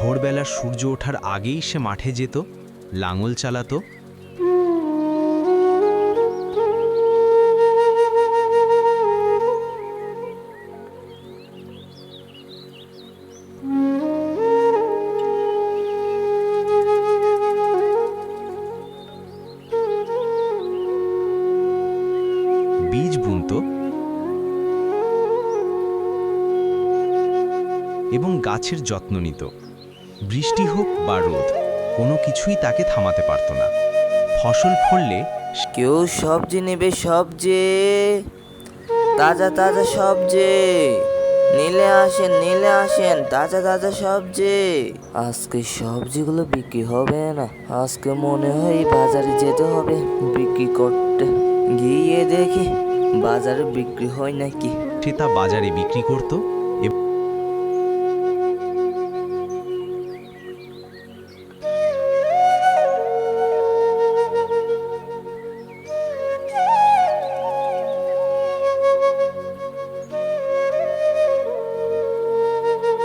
ভোরবেলা সূর্য ওঠার আগেই সে মাঠে যেত, লাঙল চালাতো। বীজ বুনতো এবং গাছের যত্ন নিত। বৃষ্টি হোক বা রোদ, কোনো কিছুই তাকে থামাতে পারত না। ফসল ফললে কেউ সবজি নেবে? সবজি, তাজা তাজা সবজি নিলে আসেন, তাজা তাজা সবজি। আজকে সবজিগুলো বিক্রি হবে না, আজকে মনে হয় বাজারে যেতে হবে বিক্রি করতে। গিয়ে দেখি বাজারে বিক্রি হয় নাকি। সে তা বাজারে বিক্রি করত এবং